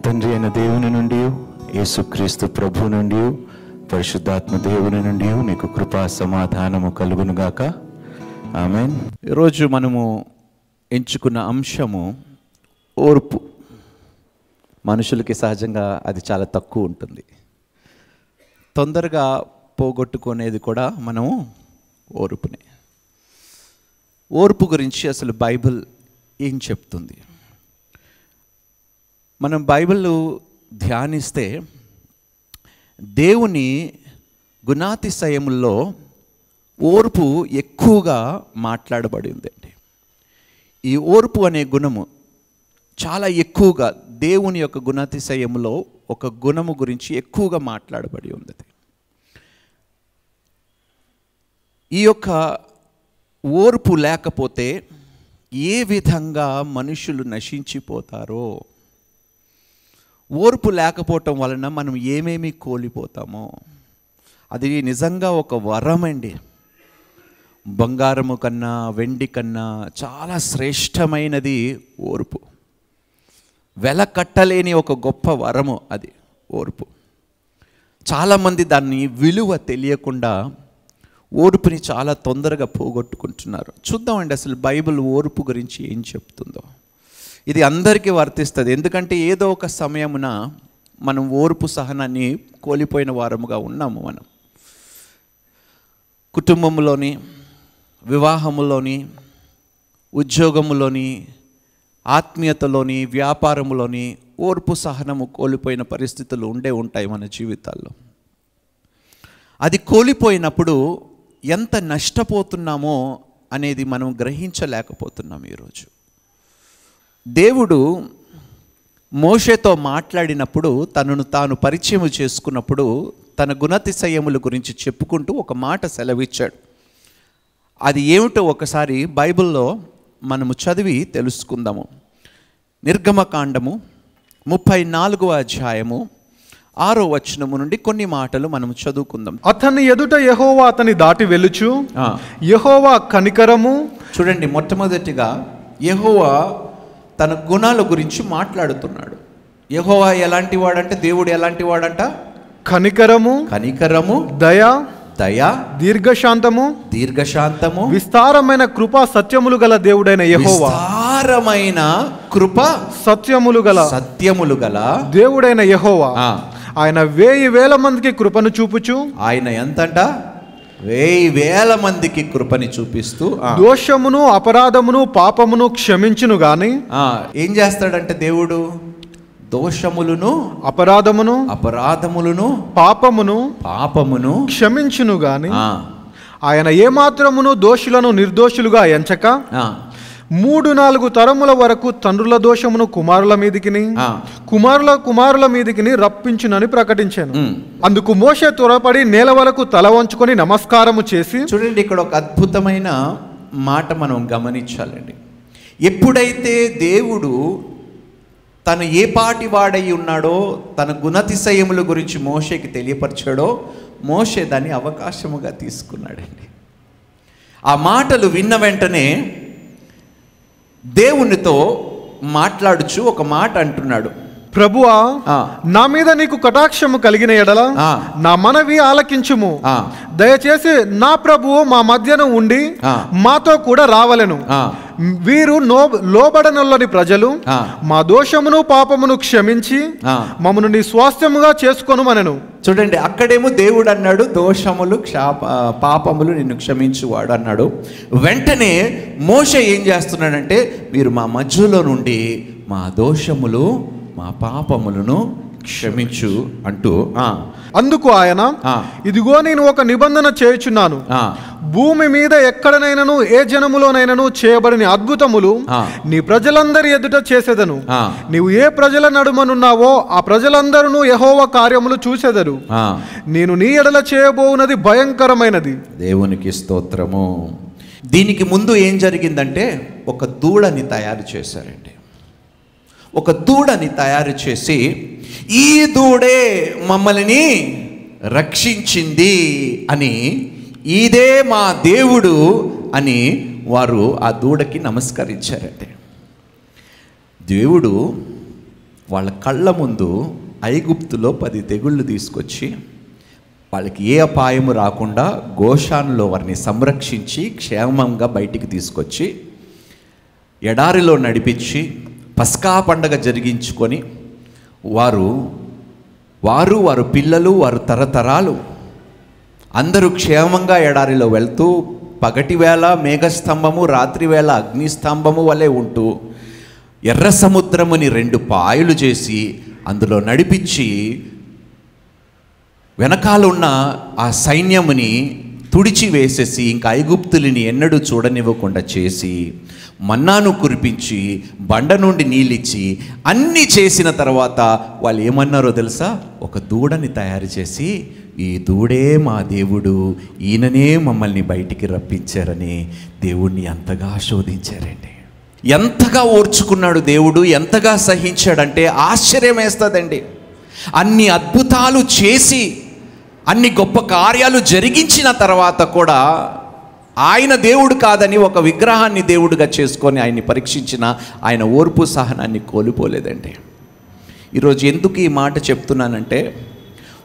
తండ్రి అయిన దేవుని నుండి, యేసుక్రీస్తు ప్రభు నుండి, పరిశుద్ధాత్మ దేవుని నుండి మీకు కృపా సమాధానము కలుగునుగాక. ఆమేన్. ఈరోజు మనము ఎంచుకున్న అంశము ఓర్పు. మనుషులకి సహజంగా అది చాలా తక్కువ ఉంటుంది. తొందరగా పోగొట్టుకునేది కూడా మనము ఓర్పునే. ఓర్పు గురించి అసలు బైబిల్ ఏం చెప్తుంది? మనం బైబిల్ ధ్యానిస్తే దేవుని గుణాతిశయముల్లో ఓర్పు ఎక్కువగా మాట్లాడబడి ఉందండి. ఈ ఓర్పు అనే గుణము చాలా ఎక్కువగా దేవుని యొక్క గుణాతిశయములో ఒక గుణము గురించి ఎక్కువగా మాట్లాడబడి ఉంది. ఈ యొక్క ఓర్పు లేకపోతే ఏ విధంగా మనుషులు నశించిపోతారో, ఓర్పు లేకపోవటం వలన మనం ఏమేమి కోల్పోతామో, అది నిజంగా ఒక వరం అండి. బంగారము కన్నా వెండి కన్నా చాలా శ్రేష్టమైనది ఓర్పు. వెల కట్టలేని ఒక గొప్ప వరము అది ఓర్పు. చాలామంది దాన్ని విలువ తెలియకుండా ఓర్పుని చాలా తొందరగా పోగొట్టుకుంటున్నారు. చూద్దామండి అసలు బైబిల్ ఓర్పు గురించి ఏం చెప్తుందో. ఇది అందరికీ వర్తిస్తుంది. ఎందుకంటే ఏదో ఒక సమయమున మనం ఓర్పు సహనాన్ని కోల్పోయిన వారముగా ఉన్నాము. మనం కుటుంబంలోని, వివాహములోని, ఉద్యోగములోని, ఆత్మీయతలోని, వ్యాపారములోని ఓర్పు సహనము కోల్పోయిన పరిస్థితులు ఉంటాయి మన జీవితాల్లో. అది కోల్పోయినప్పుడు ఎంత నష్టపోతున్నామో అనేది మనం గ్రహించలేకపోతున్నాం. ఈరోజు దేవుడు మోషేతో మాట్లాడినప్పుడు, తనను తాను పరిచయం చేసుకున్నప్పుడు తన గుణాతిశయముల గురించి చెప్పుకుంటూ ఒక మాట సెలవిచ్చాడు. అది ఏమిటో ఒకసారి బైబిల్లో మనము చదివి తెలుసుకుందాము. నిర్గమకాండము 34వ అధ్యాయము 6వ వచనము నుండి కొన్ని మాటలు మనం చదువుకుందాం. అతని ఎదుట యెహోవా అతని దాటి వెళ్ళుచు, యెహోవా కనికరము. చూడండి, మొట్టమొదటిగా యెహోవా తన గుణాల గురించి మాట్లాడుతున్నాడు. యెహోవా ఎలాంటి వాడంటే, దేవుడు ఎలాంటి వాడంట? కనికరము, దయ, దీర్ఘశాంతము, విస్తారమైన కృపా సత్యములు గల దేవుడైన యెహోవా. విస్తారమైన కృప సత్యములు గల దేవుడైన యెహోవా. ఆయన 1000 మందికి కృపను చూపుచు, ఆయన ఎంతంట? 1000 మందికి కృపని చూపిస్తూ దోషమును, అపరాధమును, పాపమును క్షమించును గాని. ఏం చేస్తాడంటే దేవుడు? దోషములను, అపరాధములను, పాపమును క్షమించును గాని ఆయన ఏమాత్రమును దోషులను నిర్దోషులుగా ఎంచక 3-4 తరముల వరకు తండ్రుల దోషమును కుమారుల మీదికిని, కుమారుల మీదికిని రప్పించునని ప్రకటించాను. అందుకు మోషే త్వరపడి నేల వరకు తల వంచుకొని నమస్కారము చేసి. చూడండి, ఇక్కడ ఒక అద్భుతమైన మాట మనం గమనించాలండి. ఎప్పుడైతే దేవుడు తను ఏ పాటి వాడై ఉన్నాడో, తన గుణాతిశయముల గురించి మోషేకి తెలియపరిచాడో, మోషే దాన్ని అవకాశముగా తీసుకున్నాడండి. ఆ మాటలు విన్న వెంటనే దేవునితో మాట్లాడుచు ఒక మాట అంటున్నాడు. ప్రభువా, నా మీద నీకు కటాక్షము కలిగిన ఎడల నా మనవి ఆలకించుము. దయచేసి నా ప్రభువు మా మధ్యన ఉండి మాతో కూడా రావలెను. వీరు లోబడనొల్లని ప్రజలు. మా దోషమును పాపమును క్షమించి మమ్మను నీ స్వాస్థ్యముగా చేసుకొనుమనెను. చూడండి, అక్కడేమో దేవుడు అన్నాడు దోషములు పాపములు నిన్ను క్షమించువాడు అన్నాడు. వెంటనే మోషే ఏం చేస్తున్నాడంటే, మీరు మా మధ్యలో నుండి మా దోషములు, మా పాపములను క్షమించు అంటూ. అందుకు ఆయన, ఇదిగో నేను ఒక నిబంధన చేయుచున్నాను. భూమి మీద ఎక్కడనైనాను ఏ జనములోనైనాను చేయబడిన అద్భుతములు నీ ప్రజలందరి ఎదుట చేసేదను. నీవు ఏ ప్రజల నడుమనున్నావో ఆ ప్రజలందరూ యెహోవా కార్యములు చూసేదరు. నేను నీ ఎడల చేయబోవునది భయంకరమైనది. దేవునికి స్తోత్రము. దీనికి ముందు ఏం జరిగిందంటే, ఒక దూడని తయారు చేశారండి. ఒక దూడని తయారు చేసి, ఈ దూడే మమ్మల్ని రక్షించింది అని, ఇదే మా దేవుడు అని వారు ఆ దూడకి నమస్కరించారండి. దేవుడు వాళ్ళ కళ్ళ ముందు ఐగుప్తులో 10 తెగుళ్ళు తీసుకొచ్చి వాళ్ళకి ఏ అపాయము రాకుండా గోషానులో వారిని సంరక్షించి క్షేమంగా బయటికి తీసుకొచ్చి ఎడారిలో నడిపించి పస్కా పండగ జరిగించుకొని వారు పిల్లలు వారు తరతరాలు అందరూ క్షేమంగా ఎడారిలో వెళ్తూ పగటివేళ మేఘస్తంభము రాత్రివేళ అగ్నిస్తంభము వలె ఉంటూ ఎర్ర సముద్రముని 2 పాయలు చేసి అందులో నడిపించి వెనకాలన్న ఆ సైన్యముని తుడిచి వేసేసి ఇంకా ఐగుప్తులని ఎన్నడూ చూడనివ్వకుండా చేసి మన్నాను కురిపించి బండ నుండి నీళ్ళిచ్చి అన్నీ చేసిన తర్వాత వాళ్ళు ఏమన్నారో తెలుసా? ఒక దూడని తయారు చేసి, ఈ దూడే మా దేవుడు, ఈయననే మమ్మల్ని బయటికి రప్పించారని దేవుణ్ణి అంతగా శోధించారండి. ఎంతగా ఓర్చుకున్నాడు దేవుడు, ఎంతగా సహించాడంటే ఆశ్చర్యం వేస్తుందండి. అన్ని అద్భుతాలు చేసి అన్ని గొప్ప కార్యాలు జరిగించిన తర్వాత కూడా ఆయన దేవుడు కాదని ఒక విగ్రహాన్ని దేవుడిగా చేసుకొని ఆయన్ని పరీక్షించిన ఆయన ఓర్పు సహనాన్ని కోల్పోలేదండి. ఈరోజు ఎందుకు ఈ మాట చెప్తున్నానంటే,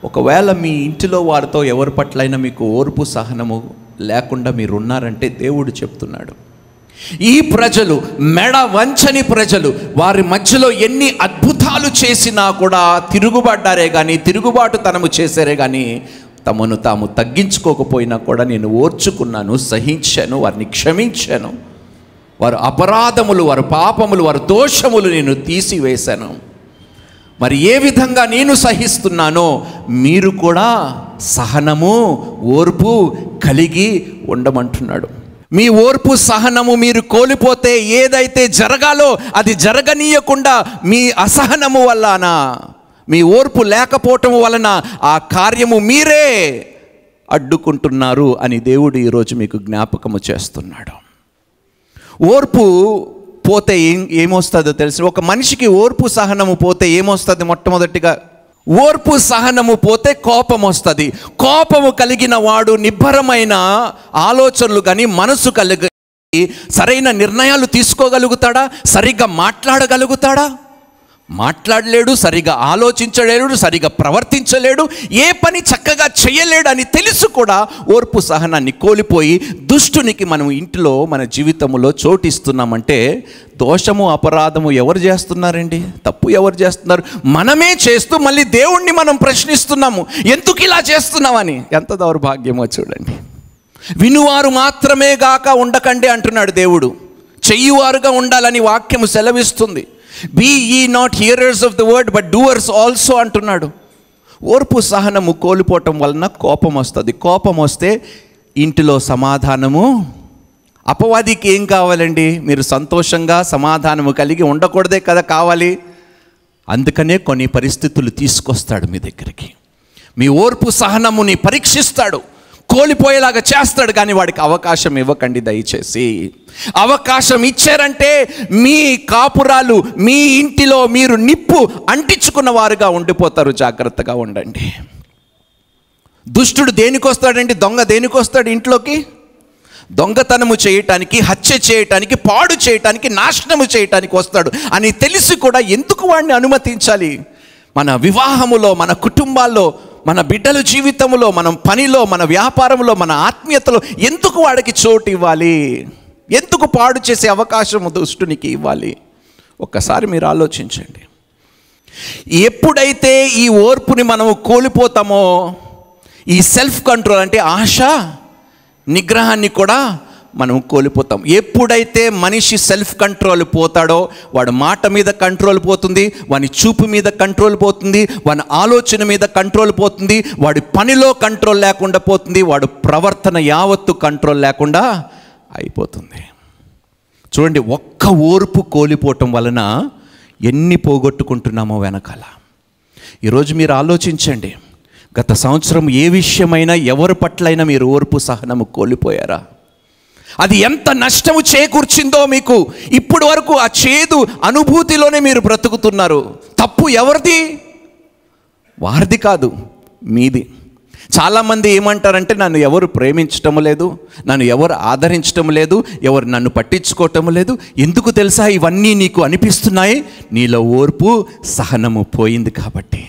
ఒకవేళ మీ ఇంటిలో వారితో ఎవరి పట్లైనా మీకు ఓర్పు సహనము లేకుండా మీరు ఉన్నారంటే దేవుడు చెప్తున్నాడు, ఈ ప్రజలు మెడ వంచని ప్రజలు, వారి మధ్యలో ఎన్ని అద్భుతాలు చేసినా కూడా తిరుగుబడ్డారే కానీ, తిరుగుబాటుతనము చేశారే కానీ తమను తాము తగ్గించుకోకపోయినా కూడా నేను ఓర్చుకున్నాను, సహించాను, వారిని క్షమించాను. వారి అపరాధములు, వారి పాపములు, వారి దోషములు నేను తీసివేశాను. మరి ఏ విధంగా నేను సహిస్తున్నానో మీరు కూడా సహనము, ఓర్పు కలిగి ఉండమంటున్నాడు. మీ ఓర్పు సహనము మీరు కోల్పోతే ఏదైతే జరగాలో అది జరగనీయకుండా మీ అసహనము వలన, మీ ఓర్పు లేకపోవటం వలన ఆ కార్యము మీరే అడ్డుకుంటున్నారు అని దేవుడు ఈరోజు మీకు జ్ఞాపకము చేస్తున్నాడు. ఓర్పు పోతే ఏమొస్తుందో తెలుసు? ఒక మనిషికి ఓర్పు సహనము పోతే ఏమొస్తుంది? మొట్టమొదటిగా ఓర్పు సహనము పోతే కోపం వస్తుంది. కోపము కలిగిన వాడు నిబ్బరమైన ఆలోచనలు కానీ మనసు కలిగి సరైన నిర్ణయాలు తీసుకోగలుగుతాడా? సరిగ్గా మాట్లాడగలుగుతాడా? మాట్లాడలేడు, సరిగా ఆలోచించలేడు, సరిగా ప్రవర్తించలేడు, ఏ పని చక్కగా చేయలేడు అని తెలుసు కూడా ఓర్పు సహనాన్ని కోల్పోయి దుష్టునికి మనం ఇంట్లో మన జీవితంలో చోటిస్తున్నామంటే దోషము, అపరాధము ఎవరు చేస్తున్నారండి? తప్పు ఎవరు చేస్తున్నారు? మనమే చేస్తూ మళ్ళీ దేవుణ్ణి మనం ప్రశ్నిస్తున్నాము, ఎందుకు ఇలా చేస్తున్నామని. ఎంత దౌర్భాగ్యమో చూడండి. వినువారు మాత్రమే గాక ఉండకండి అంటున్నాడు దేవుడు, చెయ్యువారుగా ఉండాలని వాక్యము సెలవిస్తుంది. బీ యీ not hearers of the word but doers also అంటున్నాడు. ఓర్పు సహనము కోల్పోవటం వలన కోపం వస్తుంది. కోపం వస్తే ఇంటిలో సమాధానము. అపవాదికి ఏం కావాలండి? మీరు సంతోషంగా సమాధానము కలిగి ఉండకూడదే కదా కావాలి. అందుకనే కొన్ని పరిస్థితులు తీసుకొస్తాడు మీ దగ్గరికి. మీ ఓర్పు సహనముని పరీక్షిస్తాడు, కోల్పోయేలాగా చేస్తాడు. కానీ వాడికి అవకాశం ఇవ్వకండి దయచేసి. అవకాశం ఇచ్చారంటే మీ కాపురాలు, మీ ఇంటిలో మీరు నిప్పు అంటించుకున్న వారుగా ఉండిపోతారు. జాగ్రత్తగా ఉండండి. దుష్టుడు దేనికి వస్తాడండి? దొంగ దేనికి వస్తాడు ఇంట్లోకి? దొంగతనము చేయటానికి, హత్య చేయటానికి, పాడు చేయటానికి, నాశనము చేయటానికి వస్తాడు అని తెలిసి కూడా ఎందుకు వాడిని అనుమతించాలి? మన వివాహములో, మన కుటుంబాల్లో, మన బిడ్డల జీవితంలో, మనం పనిలో, మన వ్యాపారంలో, మన ఆత్మీయతలో ఎందుకు వాడికి చోటు ఇవ్వాలి? ఎందుకు పాడు చేసే అవకాశం దుష్టునికి ఇవ్వాలి? ఒక్కసారి మీరు ఆలోచించండి. ఎప్పుడైతే ఈ ఓర్పుని మనము కోల్పోతామో, ఈ సెల్ఫ్ కంట్రోల్ అంటే ఆశ, నిగ్రహాన్ని కూడా మనం కోల్పోతాం. ఎప్పుడైతే మనిషి సెల్ఫ్ కంట్రోల్ పోతాడో వాడు మాట మీద కంట్రోల్ పోతుంది, వాని చూపు మీద కంట్రోల్ పోతుంది, వాని ఆలోచన మీద కంట్రోల్ పోతుంది, వాడి పనిలో కంట్రోల్ లేకుండా పోతుంది, వాడు ప్రవర్తన యావత్తు కంట్రోల్ లేకుండా అయిపోతుంది. చూడండి, ఒక్క ఓర్పు కోల్పోవటం వలన ఎన్ని పోగొట్టుకుంటున్నామో వెనకాల. ఈరోజు మీరు ఆలోచించండి, గత సంవత్సరం ఏ విషయమైనా ఎవరి పట్లైనా మీరు ఓర్పు సహనము కోల్పోయారా? అది ఎంత నష్టము చేకూర్చిందో మీకు. ఇప్పటి వరకు ఆ చేదు అనుభూతిలోనే మీరు బ్రతుకుతున్నారు. తప్పు ఎవరిది? వారిది కాదు, మీది. చాలామంది ఏమంటారంటే నన్ను ఎవరు ప్రేమించటం లేదు, నన్ను ఎవరు ఆదరించటం లేదు, ఎవరు నన్ను పట్టించుకోవటం లేదు. ఎందుకు తెలుసా ఇవన్నీ నీకు అనిపిస్తున్నాయి? నీలో ఓర్పు సహనము పోయింది కాబట్టి.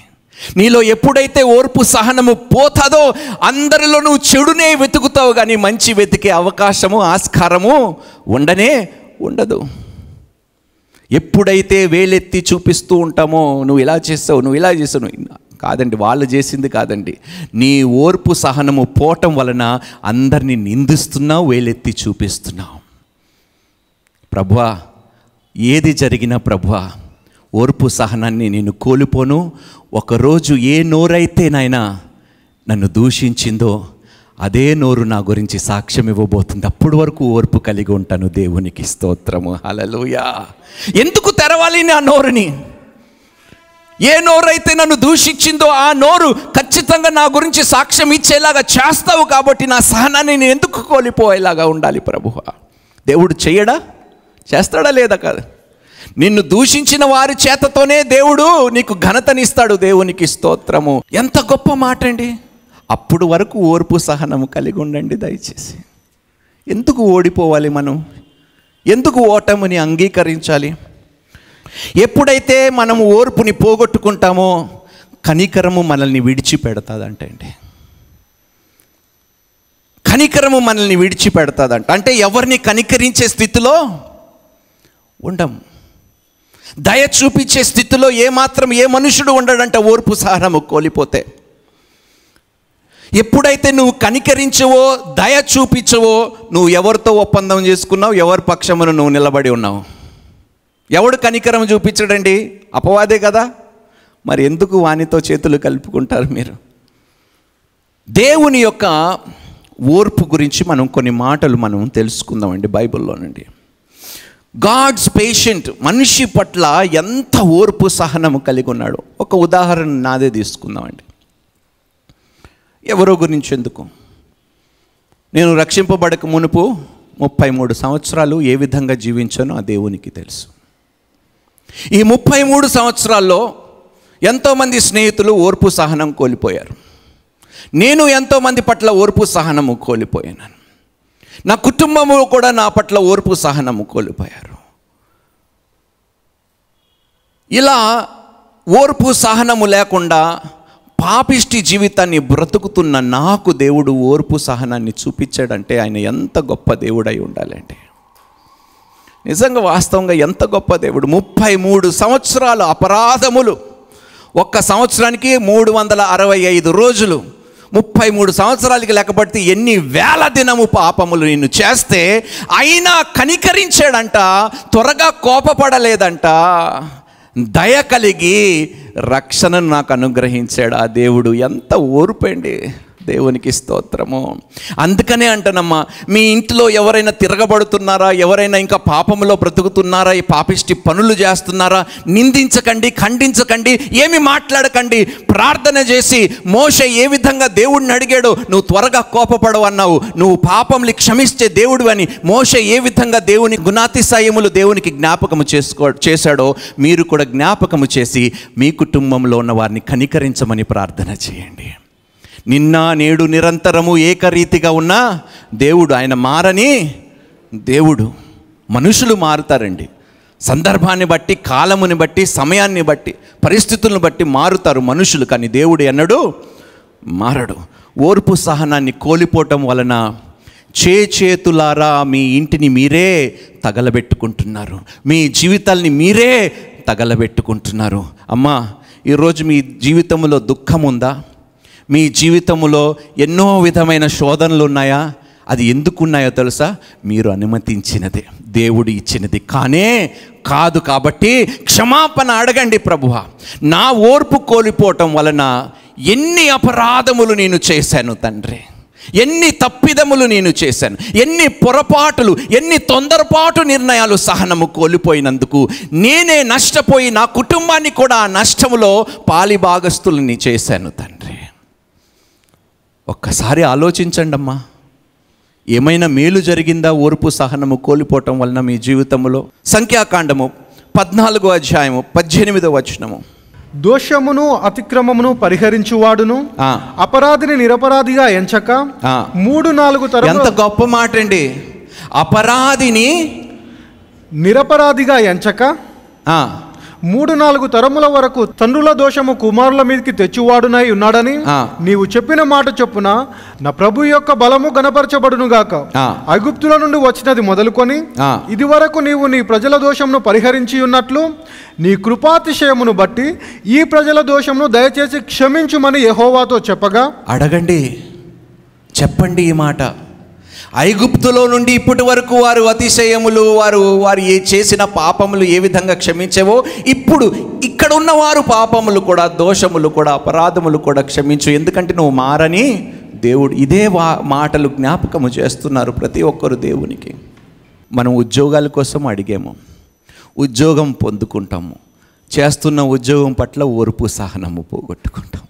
నీలో ఎప్పుడైతే ఓర్పు సహనము పోతుందో అందరిలో నువ్వు చెడునే వెతుకుతావు, కానీ మంచి వెతికే అవకాశము ఆస్కారము ఉండదు. ఎప్పుడైతే వేలెత్తి చూపిస్తూ ఉంటామో నువ్వు ఇలా చేస్తావు, నువ్వు ఇలా చేస్తావు, కాదండి, వాళ్ళు చేసింది కాదండి. నీ ఓర్పు సహనము పోవటం వలన అందరినీ నిందిస్తున్నావు, వేలెత్తి చూపిస్తున్నావు. ప్రభువా, ఏది జరిగినా ప్రభువా, ఓర్పు సహనాన్ని నేను కోల్పోను. ఒకరోజు ఏ నోరైతే నాయనా నన్ను దూషించిందో అదే నోరు నా గురించి సాక్ష్యం ఇవ్వబోతుంది. అప్పటి వరకు ఓర్పు కలిగి ఉంటాను. దేవునికి స్తోత్రము, హల్లెలూయా. ఎందుకు తెరవాలి నా నోరుని? ఏ నోరైతే నన్ను దూషించిందో ఆ నోరు ఖచ్చితంగా నా గురించి సాక్ష్యం ఇచ్చేలాగా చేస్తావు కాబట్టి నా సహనాన్ని నేను ఎందుకు కోల్పోయేలాగా ఉండాలి? ప్రభువా, దేవుడు చేయడా? చేస్తాడా లేదా? కాదు, నిన్ను దూషించిన వారి చేతతోనే దేవుడు నీకు ఘనతనిస్తాడు. దేవునికి స్తోత్రము. ఎంత గొప్ప మాట అండి. అప్పుడు వరకు ఓర్పు సహనము కలిగి ఉండండి దయచేసి. ఎందుకు ఓడిపోవాలి మనం? ఎందుకు ఓటమిని అంగీకరించాలి? ఎప్పుడైతే మనము ఓర్పుని పోగొట్టుకుంటామో కనికరము మనల్ని విడిచిపెడతాదంటే అండి. కనికరము మనల్ని విడిచిపెడతాదంట. అంటే ఎవరిని కనికరించే స్థితిలో ఉండము. దయ చూపించే స్థితిలో ఏమాత్రం ఏ మనుషుడు ఉండడంట ఓర్పు సహనము కోల్పోతే. ఎప్పుడైతే నువ్వు కనికరించవో దయ చూపించవో నువ్వు ఎవరితో ఒప్పందం చేసుకున్నావు? ఎవరి పక్షమును నువ్వు నిలబడి ఉన్నావు? ఎవడు కనికరం చూపించడండి? అపవాదే కదా. మరి ఎందుకు వానితో చేతులు కలుపుకుంటారు మీరు? దేవుని యొక్క ఓర్పు గురించి మనం కొన్ని మాటలు మనం తెలుసుకుందామండి బైబిల్లో నుండి. గాడ్స్ పేషెంట్, మనిషి పట్ల ఎంత ఓర్పు సహనము కలిగి ఉన్నాడు. ఒక ఉదాహరణ నాదే తీసుకుందామండి. ఎవరో గురించి ఎందుకు, నేను రక్షింపబడక మునుపు 33 సంవత్సరాలు ఏ విధంగా జీవించానో ఆ దేవునికి తెలుసు. ఈ 33 సంవత్సరాల్లో ఎంతోమంది స్నేహితులు ఓర్పు సహనం కోల్పోయారు. నేను ఎంతోమంది పట్ల ఓర్పు సహనము కోల్పోయాను. నా కుటుంబము కూడా నా పట్ల ఓర్పు సహనము కోల్పోయారు. ఇలా ఓర్పు సహనము లేకుండా పాపిష్టి జీవితాన్ని బ్రతుకుతున్న నాకు దేవుడు ఓర్పు సహనాన్ని చూపించాడంటే ఆయన ఎంత గొప్ప దేవుడై ఉండాలండి. నిజంగా వాస్తవంగా ఎంత గొప్ప దేవుడు. 33 సంవత్సరాల అపరాధములు, ఒక్క సంవత్సరానికి 365 రోజులు, 33 సంవత్సరాలకి లెక్కబడితే ఎన్ని వేల దినము పాపములు నిన్ను చేస్తే అయినా కనికరించాడంట, త్వరగా కోపపడలేదంట, దయ కలిగి రక్షణను నాకు అనుగ్రహించాడు ఆ దేవుడు. ఎంత ఓర్పండి. దేవునికి స్తోత్రము. అందుకనే అంటానమ్మా, మీ ఇంట్లో ఎవరైనా తిరగబడుతున్నారా, ఎవరైనా ఇంకా పాపములో బ్రతుకుతున్నారా, ఈ పాపిష్టి పనులు చేస్తున్నారా, నిందించకండి, ఖండించకండి, ఏమి మాట్లాడకండి. ప్రార్థన చేసి మోషే ఏ విధంగా దేవుడిని అడిగాడో, నువ్వు త్వరగా కోపపడవు అన్నావు, నువ్వు పాపములు క్షమించే దేవుడు అని మోషే ఏ విధంగా దేవుని గుణాతిశయములు దేవునికి జ్ఞాపకము చేశాడో మీరు కూడా జ్ఞాపకము చేసి మీ కుటుంబంలో ఉన్న వారిని కనికరించమని ప్రార్థన చేయండి. నిన్న నేడు నిరంతరము ఏకరీతిగా ఉన్న దేవుడు, ఆయన మారని దేవుడు. మనుషులు మారుతారండి, సందర్భాన్ని బట్టి, కాలముని బట్టి, సమయాన్ని బట్టి, పరిస్థితులను బట్టి మారుతారు మనుషులు, కానీ దేవుడు ఎన్నడూ మారడు. ఓర్పు సహనాన్ని కోల్పోవటం వలన చేతులారా మీ ఇంటిని మీరే తగలబెట్టుకుంటున్నారు, మీ జీవితాల్ని మీరే తగలబెట్టుకుంటున్నారు. అమ్మా, ఈరోజు మీ జీవితంలో దుఃఖం ఉందా? మీ జీవితంలో ఎన్నో విధమైన శోధనలు ఉన్నాయా? అది ఎందుకున్నాయో తెలుసా? మీరు అనుమతించినదే, దేవుడు ఇచ్చినది కానే కాదు. కాబట్టి క్షమాపణ అడగండి. ప్రభువా, నా ఓర్పు కోల్పోవటం వలన ఎన్ని అపరాధములు నేను చేశాను తండ్రి, ఎన్ని తప్పిదములు నేను చేశాను, ఎన్ని పొరపాటులు, ఎన్ని తొందరపాటు నిర్ణయాలు సహనము కోల్పోయినందుకు నేనే నష్టపోయి నా కుటుంబాన్ని కూడా ఆ నష్టములో పాలిభాగస్తులని చేశాను తండ్రి. ఒక్కసారి ఆలోచించండి అమ్మా, ఏమైనా మేలు జరిగిందా ఓర్పు సహనము కోల్పోవటం వలన మీ జీవితంలో? సంఖ్యాకాండము 14వ అధ్యాయము 18వ వచనము. దోషమును అతిక్రమమును పరిహరించువాడును, అపరాధిని నిరపరాధిగా ఎంచక 3-4 తరముల. ఎంత గొప్ప మాట అండి! అపరాధిని నిరపరాధిగా ఎంచక 3-4 తరముల వరకు తండ్రుల దోషము కుమారుల మీదకి తెచ్చువాడునై ఉన్నాడని నీవు చెప్పిన మాట చొప్పున నా ప్రభు యొక్క బలము గణపరచబడును గాక. ఐగుప్తుల నుండి వచ్చినది మొదలుకొని ఇది వరకు నీవు నీ ప్రజల దోషమును పరిహరించి ఉన్నట్లు నీ కృపాతిశయమును బట్టి ఈ ప్రజల దోషమును దయచేసి క్షమించుమని యెహోవాతో చెప్పగా. అడగండి, చెప్పండి ఈ మాట. ఐగుప్తులో నుండి ఇప్పటి వరకు వారు అతిశయములు, వారు చేసిన పాపములు ఏ విధంగా క్షమించేవో, ఇప్పుడు ఇక్కడ ఉన్నవారు పాపములు కూడా, దోషములు కూడా, అపరాధములు కూడా క్షమించు, ఎందుకంటే నువ్వు మారని దేవుడు. ఇదే మాటలు జ్ఞాపకము చేస్తున్నారు ప్రతి ఒక్కరు దేవునికి. మనం ఉద్యోగాల కోసం అడిగాము, ఉద్యోగం పొందుకుంటాము, చేస్తున్న ఉద్యోగం పట్ల ఓర్పు సహనము పోగొట్టుకుంటాం.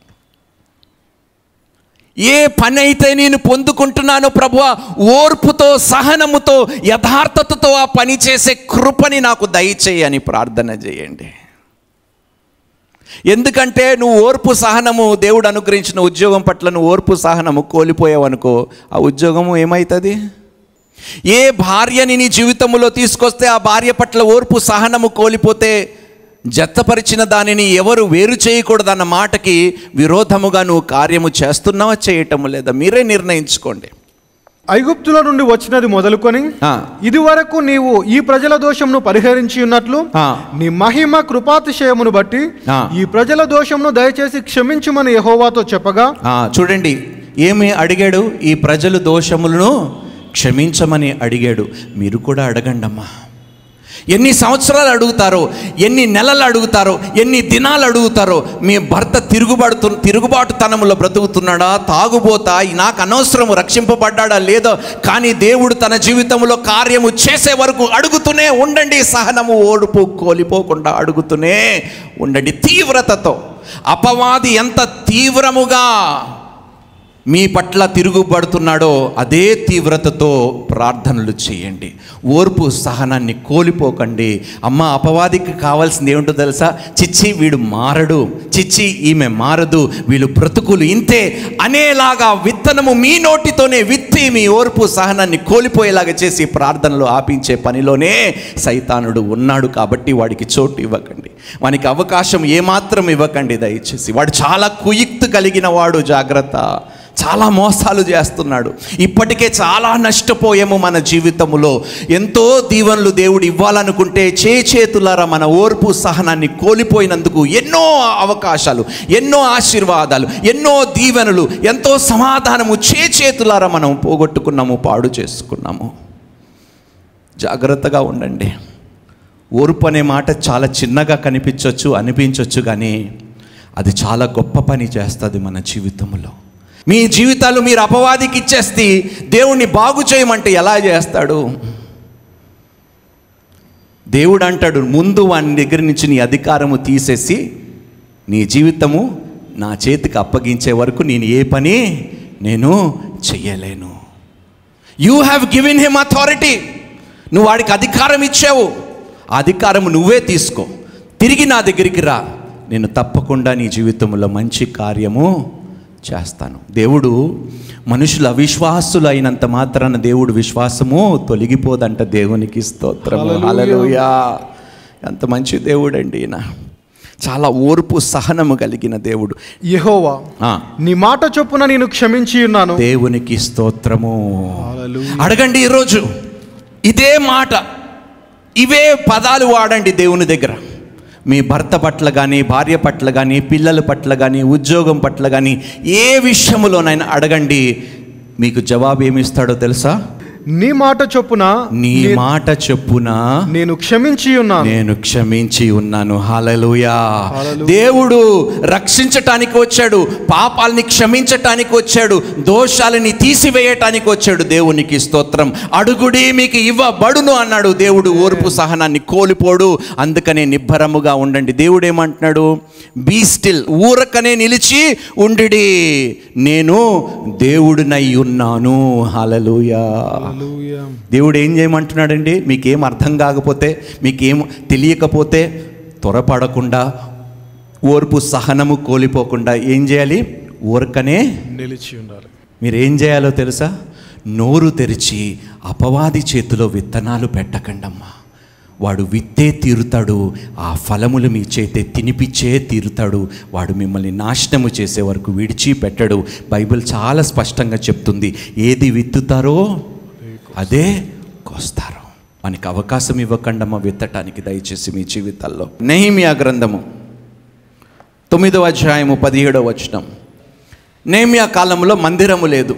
ఏ పని అయితే నేను పొందుకుంటున్నానో ప్రభువా, ఓర్పుతో సహనముతో యథార్థతతో ఆ పని చేసే కృపని నాకు దయచేయి అని ప్రార్థన చేయండి. ఎందుకంటే నువ్వు ఓర్పు సహనము, దేవుడు అనుగ్రహించిన ఉద్యోగం పట్ల నువ్వు ఓర్పు సహనము కోల్పోయావు అనుకో, ఆ ఉద్యోగము ఏమవుతుంది? ఏ భార్యని నీ జీవితంలో తీసుకొస్తే ఆ భార్య పట్ల ఓర్పు సహనము కోల్పోతే జతపరిచిన దానిని ఎవరు వేరు చేయకూడదన్న మాటకి విరోధముగా నువ్వు కార్యము చేస్తున్నావా చేయటము లేదా? మీరే నిర్ణయించుకోండి. ఐగుప్తుల నుండి వచ్చినది మొదలుకొని ఇది వరకు నీవు ఈ ప్రజల దోషమును పరిహరించి ఉన్నట్లు నీ మహిమ కృపాతిశయమును బట్టి ఈ ప్రజల దోషమును దయచేసి క్షమించుమని యెహోవాతో చెప్పగా. చూడండి ఏమి అడిగాడు? ఈ ప్రజలు దోషములను క్షమించమని అడిగాడు. మీరు కూడా అడగండి అమ్మా. ఎన్ని సంవత్సరాలు అడుగుతారో, ఎన్ని నెలలు అడుగుతారో, ఎన్ని దినాలు అడుగుతారో, మీ భర్త తిరుగుబాటుతనములో బ్రతుకుతున్నాడా, తాగుబోతా, నాకు అనవసరము, రక్షింపబడ్డాడా లేదో, కానీ దేవుడు తన జీవితంలో కార్యము చేసే వరకు అడుగుతూనే ఉండండి. సహనము, ఓర్పు కోల్పోకుండా అడుగుతూనే ఉండండి తీవ్రతతో. అపవాది ఎంత తీవ్రముగా మీ పట్ల తిరుగుబడుతున్నాడో అదే తీవ్రతతో ప్రార్థనలు చేయండి. ఓర్పు సహనాన్ని కోల్పోకండి. అమ్మ, అపవాదికి కావాల్సింది ఏమిటో తెలుసా? చిచ్చి వీడు మారడు, చిచ్చి ఈమె మారదు, వీళ్ళు బ్రతుకులు ఇంతే అనేలాగా విత్తనము మీ నోటితోనే విత్తి మీ ఓర్పు సహనాన్ని కోల్పోయేలాగా చేసి ప్రార్థనలు ఆపించే పనిలోనే సైతానుడు ఉన్నాడు. కాబట్టి వాడికి చోటు ఇవ్వకండి, వానికి అవకాశం ఏమాత్రం ఇవ్వకండి దయచేసి. వాడు చాలా కుయుక్తి కలిగిన వాడు, జాగ్రత్త. చాలా మోసాలు చేస్తున్నాడు. ఇప్పటికే చాలా నష్టపోయాము మన జీవితంలో. ఎంతో దీవెనలు దేవుడు ఇవ్వాలనుకుంటే చేతులారా మన ఓర్పు సహనాన్ని కోల్పోయినందుకు ఎన్నో అవకాశాలు, ఎన్నో ఆశీర్వాదాలు, ఎన్నో దీవెనలు, ఎంతో సమాధానము చేతులారా మనం పోగొట్టుకున్నాము, పాడు చేసుకున్నాము. జాగ్రత్తగా ఉండండి. ఓర్పు అనే మాట చాలా చిన్నగా అనిపించవచ్చు, కానీ అది చాలా గొప్ప పని చేస్తుంది మన జీవితంలో. మీ జీవితాలు మీరు అపవాదికి ఇచ్చేస్తే దేవుణ్ణి బాగు చేయమంటే ఎలా చేస్తాడు? దేవుడు అంటాడు, ముందు వాని దగ్గర నుంచి నీ అధికారము తీసేసి నీ జీవితము నా చేతికి అప్పగించే వరకు నేను ఏ పని చెయ్యలేను. You have given him authority. నువ్వు వాడికి అధికారం ఇచ్చావు, ఆ అధికారం నువ్వే తీసుకో, తిరిగి నా దగ్గరికి రా, నేను తప్పకుండా నీ జీవితంలో మంచి కార్యము చేస్తాను. దేవుడు మనుషులు అవిశ్వాసులు అయినంత మాత్రాన దేవుడు విశ్వాసము తొలగిపోదంట. దేవునికి స్తోత్రము, హల్లెలూయా. ఎంత మంచి దేవుడు అండి ఈయన. చాలా ఓర్పు సహనము కలిగిన దేవుడు. యెహోవా, నీ మాట చొప్పున నేను క్షమించి ఉన్నాను. దేవునికి స్తోత్రము. అడగండి ఈరోజు ఇదే మాట, ఇవే పదాలు వాడండి దేవుని దగ్గర. మీ భర్త పట్ల కానీ, భార్య పట్ల కానీ, పిల్లల పట్ల కానీ, ఉద్యోగం పట్ల కానీ, ఏ విషయములోనైనా అడగండి. మీకు జవాబు ఏమిస్తాడో తెలుసా? నీ మాట చొప్పున నేను క్షమించి ఉన్నాను. హల్లెలూయా. దేవుడు రక్షించటానికి వచ్చాడు, పాపాలని క్షమించటానికి వచ్చాడు, దోషాలని తీసివేయటానికి వచ్చాడు. దేవునికి స్తోత్రం. అడుగుడి మీకు ఇవ్వబడును అన్నాడు దేవుడు. ఓర్పు సహనాన్ని కోల్పోడు. అందుకనే నిబ్బరముగా ఉండండి. దేవుడు ఏమంటున్నాడు? బీ స్టిల్, ఊరకనే నిలిచి ఉండిడి, నేను దేవుడినై ఉన్నాను. హల్లెలూయా. దేవుడు ఏం చేయమంటున్నాడండి? మీకేం అర్థం కాకపోతే, మీకేం తెలియకపోతే త్వరపడకుండా ఓర్పు సహనము కోల్పోకుండా ఏం చేయాలి? ఊరకనే నిలిచి ఉండాలి. మీరు ఏం చేయాలో తెలుసా? నోరు తెరిచి అపవాది చేతిలో విత్తనాలు పెట్టకండమ్మా. వాడు విత్తే తీరుతాడు, ఆ ఫలములు మీ చేతే తినిపించే తీరుతాడు. వాడు మిమ్మల్ని నాశనము చేసే వరకు విడిచిపెట్టడు. బైబిల్ చాలా స్పష్టంగా చెప్తుంది, ఏది విత్తుతారో అదే కోస్తారు. మనకి అవకాశం ఇవ్వకండమ్మా విత్తటానికి దయచేసి మీ జీవితాల్లో. నెహెమ్యా గ్రంథము 9వ అధ్యాయము 17వ వచనం. నెహెమ్యా కాలంలో మందిరము లేదు,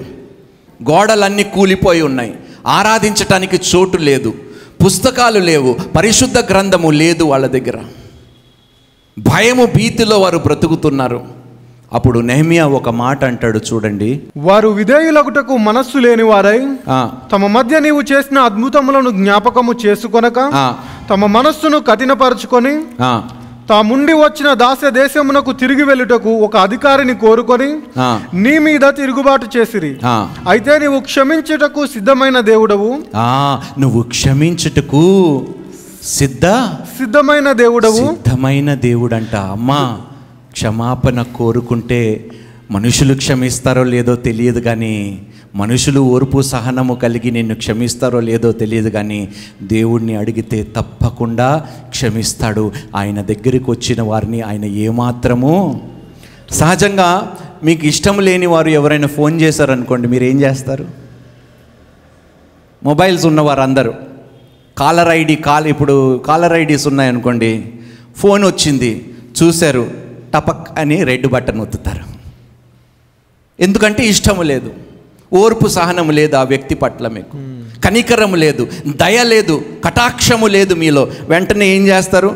గోడలన్నీ కూలిపోయి ఉన్నాయి, ఆరాధించటానికి చోటు లేదు, పుస్తకాలు లేవు, పరిశుద్ధ గ్రంథము లేదు వాళ్ళ దగ్గర. భయము భీతిలో వారు బ్రతుకుతున్నారు. అప్పుడు నెహెమ్యా ఒక మాట అంటాడు చూడండి. వారు విధేయులగుటకు మనస్సు లేని వారై తమ మధ్య నీవు చేసిన అద్భుతములను జ్ఞాపకము చేసుకొనక తమ మనస్సును కఠినపరుచుకొని తాముండి వచ్చిన దాస్య దేశమునకు తిరిగి వెళ్ళుటకు ఒక అధికారిని కోరుకొని నీ మీద తిరుగుబాటు చేసిరి. అయితే నీవు క్షమించుటకు సిద్ధమైన దేవుడవు. నువ్వు క్షమించుటకు సిద్ధమైన దేవుడవు. సిద్ధమైన దేవుడంట. అమ్మా, క్షమాపణ కోరుకుంటే మనుషులు క్షమిస్తారో లేదో తెలియదు, కానీ మనుషులు ఓర్పు సహనము కలిగి నిన్ను క్షమిస్తారో లేదో తెలియదు, కానీ దేవుణ్ణి అడిగితే తప్పకుండా క్షమిస్తాడు. ఆయన దగ్గరికి వచ్చిన వారిని ఆయన ఏమాత్రము. సహజంగా మీకు ఇష్టం లేని వారు ఎవరైనా ఫోన్ చేశారనుకోండి, మీరు ఏం చేస్తారు? మొబైల్స్ ఉన్నవారు అందరూ ఇప్పుడు కాలర్ ఐడీస్ ఉన్నాయనుకోండి, ఫోన్ వచ్చింది చూశారు, టపక్ అని రెడ్ బటన్ ఒత్తుతారు. ఎందుకంటే ఇష్టము లేదు, ఓర్పు సహనము లేదు ఆ వ్యక్తి పట్ల, మీకు కనికరము లేదు, దయ లేదు, కటాక్షము లేదు మీలో. వెంటనే ఏం చేస్తారు?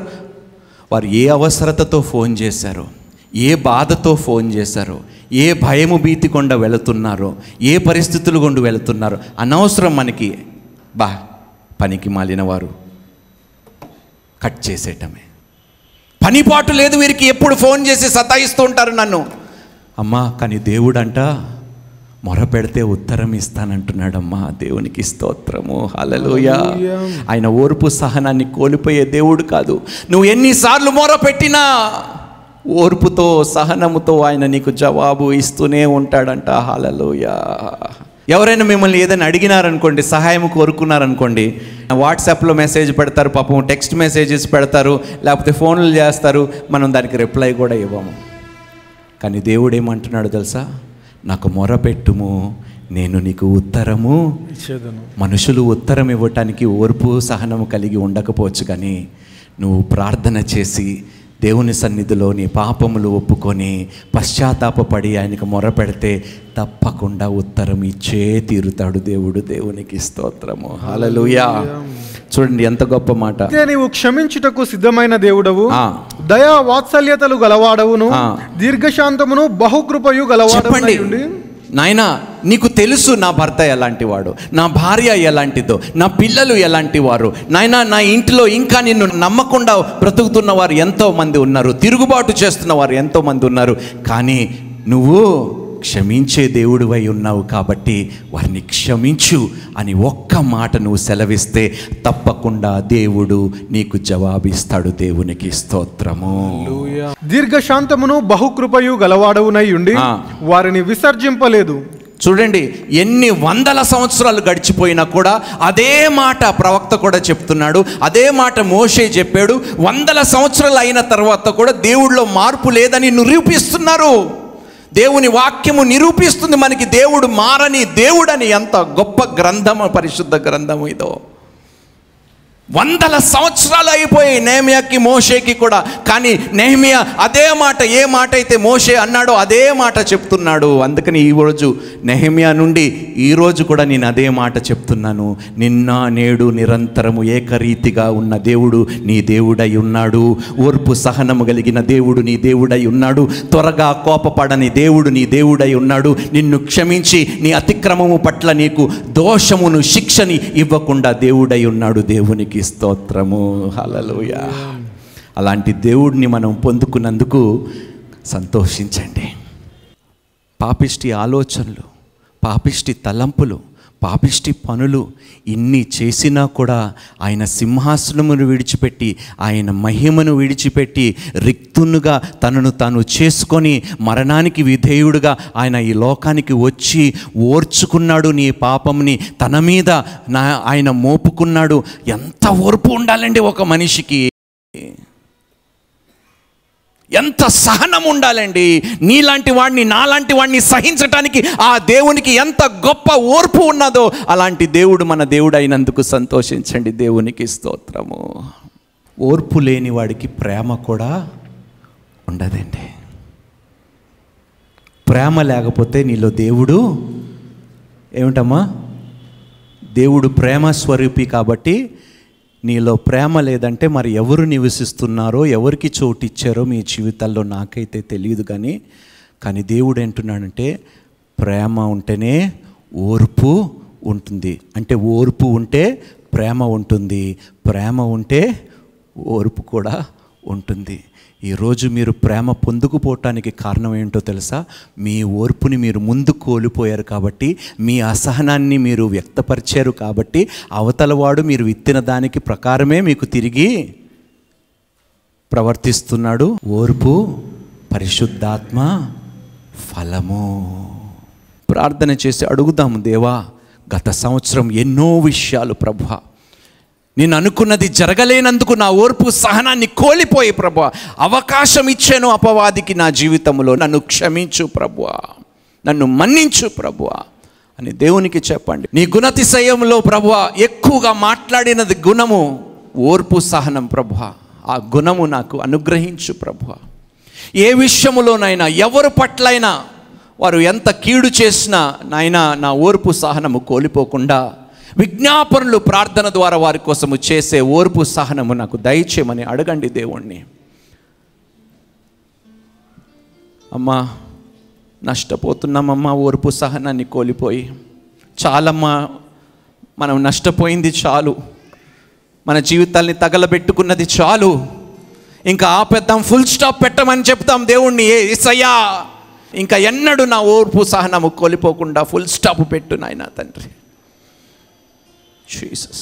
వారు ఏ అవసరతతో ఫోన్ చేశారో, ఏ బాధతో ఫోన్ చేశారో, ఏ భయము భీతి కొండ వెళుతున్నారో, ఏ పరిస్థితులు గుండా వెళుతున్నారో అనవసరం మనకి. పనికి మాలిన వారు కట్ చేసేయటమే. పనిపాటు లేదు వీరికి, ఎప్పుడు ఫోన్ చేసి సతాయిస్తూ ఉంటారు నన్ను. అమ్మా, కానీ దేవుడంట మొర పెడితే ఉత్తరం ఇస్తానంటున్నాడమ్మా. దేవునికి స్తోత్రము, హల్లెలూయా. ఆయన ఓర్పు సహనాన్ని కోల్పోయే దేవుడు కాదు. నువ్వు ఎన్నిసార్లు మొర పెట్టినా ఓర్పుతో సహనముతో ఆయన నీకు జవాబు ఇస్తూనే ఉంటాడంట. హల్లెలూయా. ఎవరైనా మిమ్మల్ని ఏదైనా అడిగినారనుకోండి, సహాయం కోరుకున్నారనుకోండి, వాట్సాప్లో మెసేజ్ పెడతారు, పాపం టెక్స్ట్ మెసేజెస్ పెడతారు, లేకపోతే ఫోన్లు చేస్తారు, మనం దానికి రిప్లై కూడా ఇవ్వము. కానీ దేవుడు ఏమంటున్నాడు తెలుసా? నాకు మొర పెట్టుము, నేను నీకు ఉత్తరము ఇచ్చేదను. మనుషులు ఉత్తరం ఇవ్వటానికి ఓర్పు సహనము కలిగి ఉండకపోవచ్చు, కానీ నువ్వు ప్రార్థన చేసి దేవుని సన్నిధిలో నీ పాపములు ఒప్పుకొని పశ్చాత్తాపపడి ఆయనకు మొర పెడితే తప్పకుండా ఉత్తరం ఇచ్చే తీరుతాడు దేవుడు. దేవునికి స్తోత్రము, హల్లెలూయా. చూడండి ఎంత గొప్ప మాట. నీవు క్షమించుటకు సిద్ధమైన దేవుడవు, దయా వాత్సల్యతలు గలవాడవును, దీర్ఘశాంతమును బహుకృపయు గలవాడవు. నాయనా, నీకు తెలుసు నా భర్త ఎలాంటి వాడు, నా భార్య ఎలాంటిదో, నా పిల్లలు ఎలాంటి వారు. నాయనా, నా ఇంట్లో ఇంకా నిన్ను నమ్మకుండా బ్రతుకుతున్న వారు ఎంతోమంది ఉన్నారు, తిరుగుబాటు చేస్తున్న వారు ఎంతోమంది ఉన్నారు. కానీ నువ్వు క్షమించే దేవుడివై ఉన్నావు కాబట్టి వారిని క్షమించు అని ఒక్క మాట నువ్వు సెలవిస్తే తప్పకుండా దేవుడు నీకు జవాబిస్తాడు. దేవునికి స్తోత్రము. దీర్ఘశాంతమును బహుకృపయు గలవాడవునై ఉండి వారిని విసర్జింపలేదు. చూడండి, ఎన్ని వందల సంవత్సరాలు గడిచిపోయినా కూడా అదే మాట ప్రవక్త కూడా చెప్తున్నాడు, అదే మాట మోషే చెప్పాడు. వందల సంవత్సరాలు అయిన తర్వాత కూడా దేవుడిలో మార్పు లేదని నిరూపిస్తున్నారు. దేవుని వాక్యము నిరూపిస్తుంది మనకి దేవుడు మారని దేవుడని. ఎంత గొప్ప గ్రంథము, పరిశుద్ధ గ్రంథము ఇదో. వందల సంవత్సరాలు అయిపోయాయి నెహెమ్యాకి, మోషేకి కూడా. కానీ నెహెమ్యా అదే మాట, ఏ మాట అయితే మోషే అన్నాడో అదే మాట చెప్తున్నాడు. అందుకని ఈరోజు నెహెమ్యా నుండి ఈరోజు కూడా నేను అదే మాట చెప్తున్నాను. నిన్న నేడు నిరంతరము ఏకరీతిగా ఉన్న దేవుడు నీ దేవుడై ఉన్నాడు. ఓర్పు సహనము కలిగిన దేవుడు నీ దేవుడై ఉన్నాడు. త్వరగా కోపపడని దేవుడు నీ దేవుడై ఉన్నాడు. నిన్ను క్షమించి నీ అతిక్రమము పట్ల నీకు దోషమును శిక్షని ఇవ్వకుండా దేవుడై ఉన్నాడు. దేవునికి స్తోత్రము, హల్లెలూయా. అలాంటి దేవుడిని మనం పొందుకున్నందుకు సంతోషించండి. పాపిష్టి ఆలోచనలు, పాపిష్టి తలంపులు, పాపిష్టి పనులు ఇన్ని చేసినా కూడా ఆయన సింహాసనమును విడిచిపెట్టి, ఆయన మహిమను విడిచిపెట్టి, రిక్తునుగా తనను తాను చేసుకొని మరణానికి విధేయుడుగా ఆయన ఈ లోకానికి వచ్చి ఓర్చుకున్నాడు. నీ పాపంని తన మీద ఆయన మోపుకున్నాడు. ఎంత ఓర్పు ఉండాలండి ఒక మనిషికి, ఎంత సహనం ఉండాలండి. నీలాంటి వాడిని, నాలాంటి వాడిని సహించటానికి ఆ దేవునికి ఎంత గొప్ప ఓర్పు ఉన్నదో, అలాంటి దేవుడు మన దేవుడు అయినందుకు సంతోషించండి. దేవునికి స్తోత్రము. ఓర్పు లేని వాడికి ప్రేమ కూడా ఉండదండి. ప్రేమ లేకపోతే నీలో దేవుడు ఏమిటమ్మా? దేవుడు ప్రేమ స్వరూపి కాబట్టి నీలో ప్రేమ లేదంటే మరి ఎవరు నివసిస్తున్నారో, ఎవరికి చోటు ఇచ్చారో మీ జీవితాల్లో నాకైతే తెలియదు. కానీ దేవుడు ఏంటున్నాడంటే ప్రేమ ఉంటేనే ఓర్పు ఉంటుంది. అంటే ఓర్పు ఉంటే ప్రేమ ఉంటుంది, ప్రేమ ఉంటే ఓర్పు కూడా ఉంటుంది. ఈరోజు మీరు ప్రేమ పొందుకుపోవటానికి కారణం ఏంటో తెలుసా? మీ ఓర్పుని మీరు ముందు కోల్పోయారు కాబట్టి, మీ అసహనాన్ని మీరు వ్యక్తపరిచారు కాబట్టి, అవతలవాడు మీరు విత్తిన దానికి ప్రకారమే మీకు తిరిగి ప్రవర్తిస్తున్నాడు. ఓర్పు పరిశుద్ధాత్మ ఫలము. ప్రార్థన చేసి అడుగుదాము, దేవా గత సంవత్సరం ఎన్నో విషయాలు ప్రభువా, నేను అనుకున్నది జరగలేనందుకు నా ఓర్పు సహనాన్ని కోల్పోయి ప్రభువా, అవకాశం ఇచ్చాను అపవాదికి నా జీవితంలో, నన్ను క్షమించు ప్రభువా, నన్ను మన్నించు ప్రభువా అని దేవునికి చెప్పండి. నీ గుణతిశయంలో ప్రభువా ఎక్కువగా మాట్లాడినది గుణము ఓర్పు సహనం ప్రభువా. ఆ గుణము నాకు అనుగ్రహించు ప్రభువా. ఏ విషయములోనైనా ఎవరి పట్లైనా వారు ఎంత కీడు చేసినా నాయనా నా ఓర్పు సహనము కోల్పోకుండా విజ్ఞాపనలు ప్రార్థన ద్వారా వారి కోసము చేసే ఓర్పు సహనము నాకు దయచేయమని అడగండి దేవుణ్ణి. అమ్మా నష్టపోతున్నామమ్మా ఓర్పు సహనాన్ని కోల్పోయి. చాలమ్మా మనం నష్టపోయింది చాలు, మన జీవితాల్ని తగలబెట్టుకున్నది చాలు, ఇంకా ఆపేద్దాం, ఫుల్ స్టాప్ పెట్టమని చెప్తాం దేవుణ్ణి. యేసయ్యా ఇంకా ఎన్నడూ నా ఓర్పు సహనము కోల్పోకుండా ఫుల్ స్టాప్ పెట్టు నాయనా తండ్రి. Jesus.